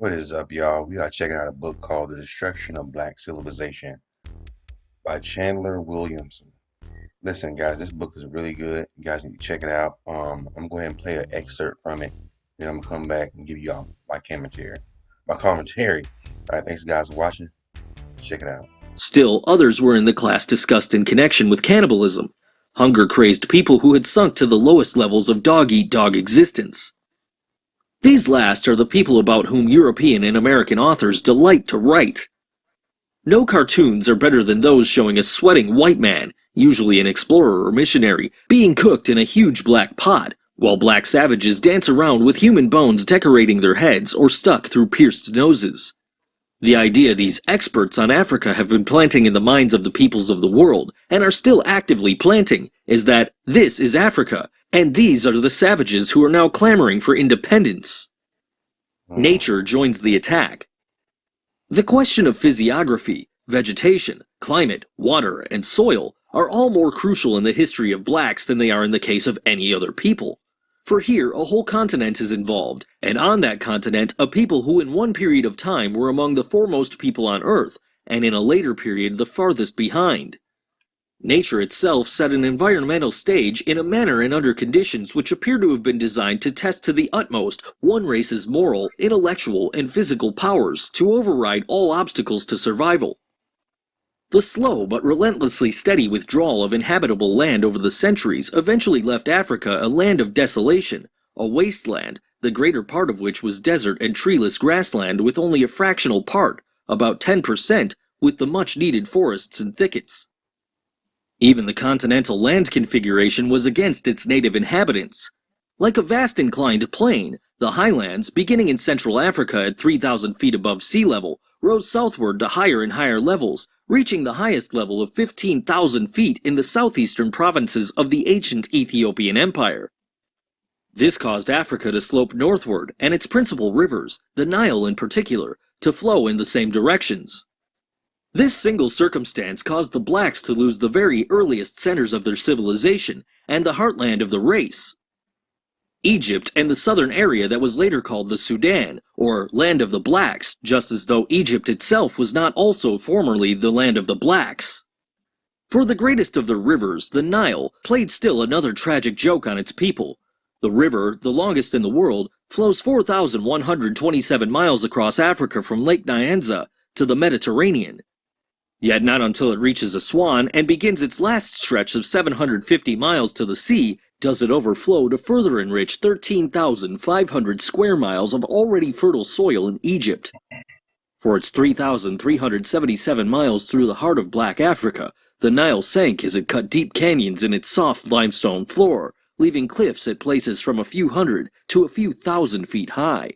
What is up, y'all? We are checking out a book called The Destruction of Black Civilization by Chandler Williamson. Listen, guys, this book is really good. You guys need to check it out. I'm gonna go ahead and play an excerpt from it, then I'm gonna come back and give y'all my commentary. My commentary. All right, thanks, guys, for watching. Check it out. Still, others were in the class discussed in connection with cannibalism, hunger-crazed people who had sunk to the lowest levels of dog-eat-dog existence. These last are the people about whom European and American authors delight to write. No cartoons are better than those showing a sweating white man, usually an explorer or missionary, being cooked in a huge black pot, while black savages dance around with human bones decorating their heads or stuck through pierced noses. The idea these experts on Africa have been planting in the minds of the peoples of the world, and are still actively planting, is that this is Africa, and these are the savages who are now clamoring for independence. Mm, Nature joins the attack. The question of physiography, vegetation, climate, water, and soil are all more crucial in the history of blacks than they are in the case of any other people. For here, a whole continent is involved, and on that continent, a people who in one period of time were among the foremost people on Earth, and in a later period the farthest behind. Nature itself set an environmental stage in a manner and under conditions which appear to have been designed to test to the utmost one race's moral, intellectual, and physical powers to override all obstacles to survival. The slow but relentlessly steady withdrawal of inhabitable land over the centuries eventually left Africa a land of desolation, a wasteland, the greater part of which was desert and treeless grassland with only a fractional part, about 10%, with the much needed forests and thickets. Even the continental land configuration was against its native inhabitants. Like a vast inclined plain, the highlands, beginning in Central Africa at 3,000 feet above sea level, rose southward to higher and higher levels, reaching the highest level of 15,000 feet in the southeastern provinces of the ancient Ethiopian Empire. This caused Africa to slope northward, and its principal rivers, the Nile in particular, to flow in the same directions. This single circumstance caused the blacks to lose the very earliest centers of their civilization and the heartland of the race. Egypt and the southern area that was later called the Sudan, or Land of the Blacks, just as though Egypt itself was not also formerly the Land of the Blacks. For the greatest of the rivers, the Nile, played still another tragic joke on its people. The river, the longest in the world, flows 4,127 miles across Africa from Lake Nyanza to the Mediterranean. Yet not until it reaches Aswan and begins its last stretch of 750 miles to the sea does it overflow to further enrich 13,500 square miles of already fertile soil in Egypt. For its 3,377 miles through the heart of Black Africa, the Nile sank as it cut deep canyons in its soft limestone floor, leaving cliffs at places from a few hundred to a few thousand feet high.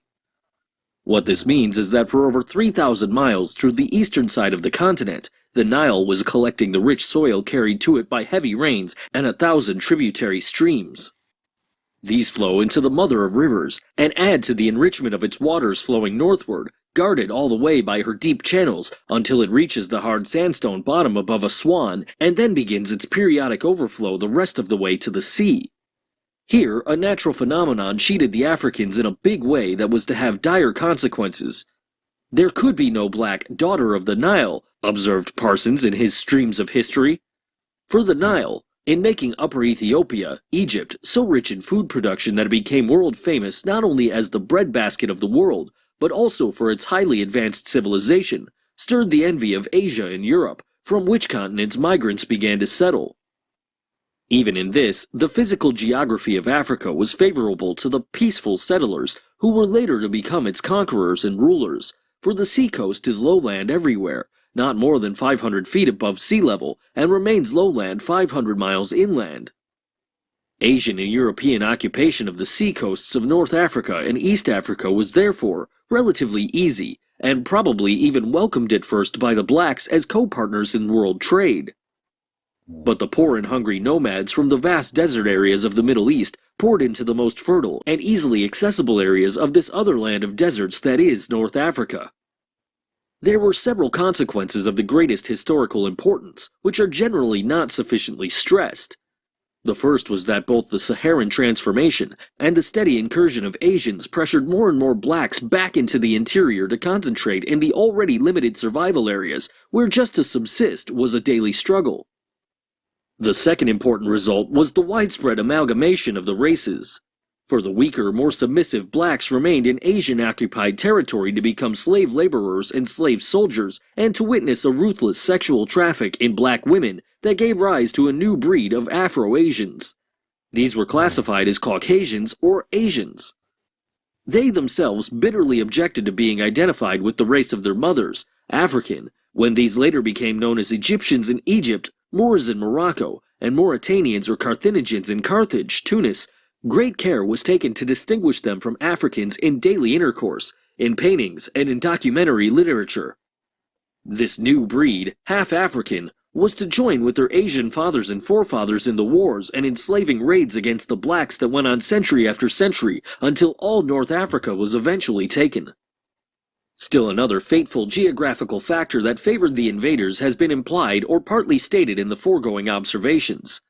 What this means is that for over 3,000 miles through the eastern side of the continent, the Nile was collecting the rich soil carried to it by heavy rains and 1,000 tributary streams. These flow into the mother of rivers and add to the enrichment of its waters flowing northward, guarded all the way by her deep channels until it reaches the hard sandstone bottom above Aswan and then begins its periodic overflow the rest of the way to the sea. Here, a natural phenomenon cheated the Africans in a big way that was to have dire consequences. There could be no black daughter of the Nile, observed Parsons in his Streams of History. For the Nile, in making Upper Ethiopia, Egypt, so rich in food production that it became world famous not only as the breadbasket of the world, but also for its highly advanced civilization, stirred the envy of Asia and Europe, from which continents migrants began to settle. Even in this, the physical geography of Africa was favorable to the peaceful settlers who were later to become its conquerors and rulers, for the seacoast is lowland everywhere, not more than 500 feet above sea level, and remains lowland 500 miles inland. Asian and European occupation of the seacoasts of North Africa and East Africa was therefore relatively easy, and probably even welcomed at first by the blacks as co-partners in world trade. But the poor and hungry nomads from the vast desert areas of the Middle East poured into the most fertile and easily accessible areas of this other land of deserts that is North Africa. There were several consequences of the greatest historical importance, which are generally not sufficiently stressed. The first was that both the Saharan transformation and the steady incursion of Asians pressured more and more blacks back into the interior to concentrate in the already limited survival areas where just to subsist was a daily struggle. The second important result was the widespread amalgamation of the races. For the weaker, more submissive blacks remained in Asian-occupied territory to become slave laborers and slave soldiers and to witness a ruthless sexual traffic in black women that gave rise to a new breed of Afro-Asians. These were classified as Caucasians or Asians. They themselves bitterly objected to being identified with the race of their mothers, African, when these later became known as Egyptians in Egypt, Moors in Morocco, and Mauritanians or Carthaginians in Carthage, Tunis. Great care was taken to distinguish them from Africans in daily intercourse, in paintings, and in documentary literature. This new breed, half African, was to join with their Asian fathers and forefathers in the wars and enslaving raids against the blacks that went on century after century until all North Africa was eventually taken. Still another fateful geographical factor that favored the invaders has been implied or partly stated in the foregoing observations.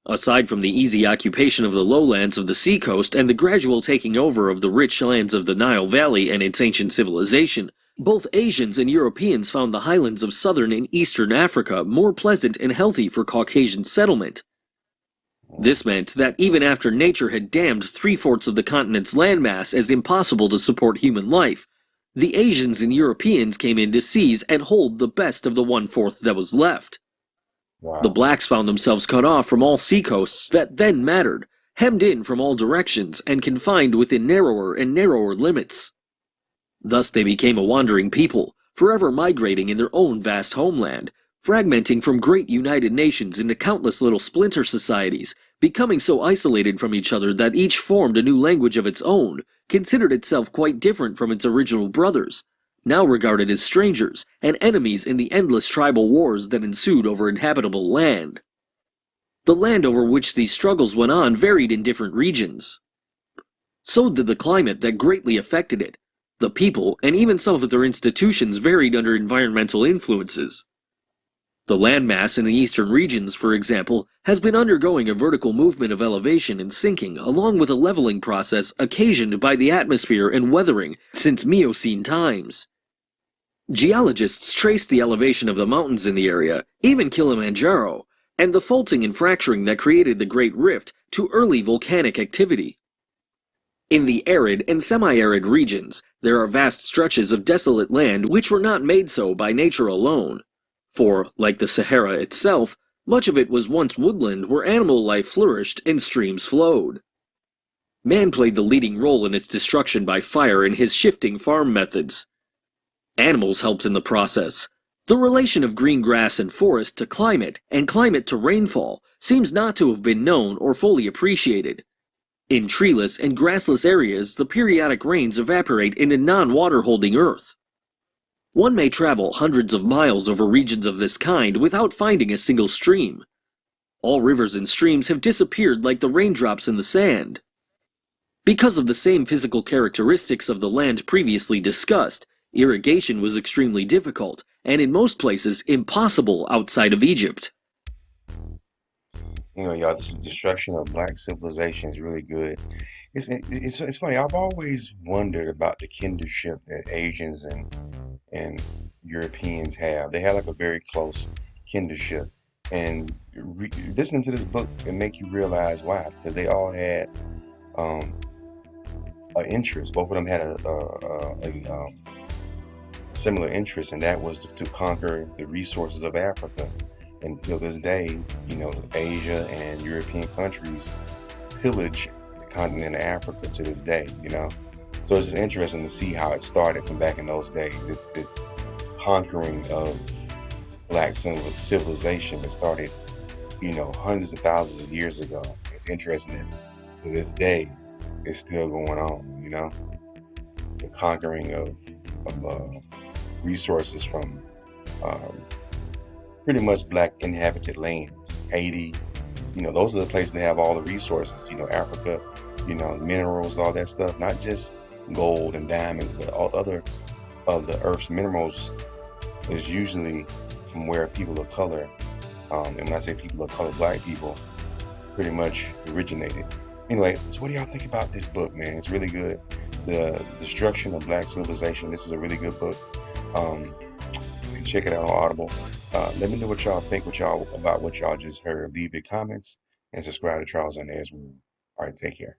Aside from the easy occupation of the lowlands of the seacoast and the gradual taking over of the rich lands of the Nile Valley and its ancient civilization, both Asians and Europeans found the highlands of southern and eastern Africa more pleasant and healthy for Caucasian settlement. This meant that even after nature had damned 3/4 of the continent's landmass as impossible to support human life, the Asians and Europeans came in to seize and hold the best of the 1/4 that was left. Wow. The blacks found themselves cut off from all seacoasts that then mattered, hemmed in from all directions, and confined within narrower and narrower limits. Thus they became a wandering people, forever migrating in their own vast homeland, fragmenting from great united nations into countless little splinter societies, becoming so isolated from each other that each formed a new language of its own, considered itself quite different from its original brothers, now regarded as strangers and enemies in the endless tribal wars that ensued over inhabitable land. The land over which these struggles went on varied in different regions. So did the climate that greatly affected it. The people, and even some of their institutions, varied under environmental influences. The landmass in the eastern regions, for example, has been undergoing a vertical movement of elevation and sinking, along with a leveling process occasioned by the atmosphere and weathering since Miocene times. Geologists trace the elevation of the mountains in the area, even Kilimanjaro, and the faulting and fracturing that created the Great Rift to early volcanic activity. In the arid and semi-arid regions, there are vast stretches of desolate land which were not made so by nature alone. For, like the Sahara itself, much of it was once woodland where animal life flourished and streams flowed. Man played the leading role in its destruction by fire in his shifting farm methods. Animals helped in the process. The relation of green grass and forest to climate, and climate to rainfall, seems not to have been known or fully appreciated. In treeless and grassless areas, the periodic rains evaporate into non-water-holding earth. One may travel hundreds of miles over regions of this kind without finding a single stream. All rivers and streams have disappeared like the raindrops in the sand. Because of the same physical characteristics of the land previously discussed, irrigation was extremely difficult, and in most places impossible outside of Egypt. You know, y'all, this destruction of black civilization is really good. It's funny. I've always wondered about the kinship that Asians and Europeans have. They have like a very close kinship, and listening to this book and make you realize why. Because they all had um, an interest. Both of them had a similar interest, and that was to conquer the resources of Africa. Until this day, you know, Asia and European countries pillage the continent of Africa to this day, you know. So it's just interesting to see how it started from back in those days. It's this conquering of black civilization that started, you know, hundreds of thousands of years ago. It's interesting that to this day it's still going on, you know. The conquering of resources from um, pretty much black inhabited lands. Haiti, you know, those are the places that have all the resources, you know, Africa, you know, minerals, all that stuff, not just gold and diamonds, but all other of the earth's minerals is usually from where people of color, and when I say people of color, black people, pretty much originated. Anyway, so what do y'all think about this book, man? It's really good. The Destruction of Black Civilization. This is a really good book. Um, you can check it out on Audible. Let me know what y'all think, about what y'all just heard. Leave your comments and subscribe to Charles on Ezra. All right, take care.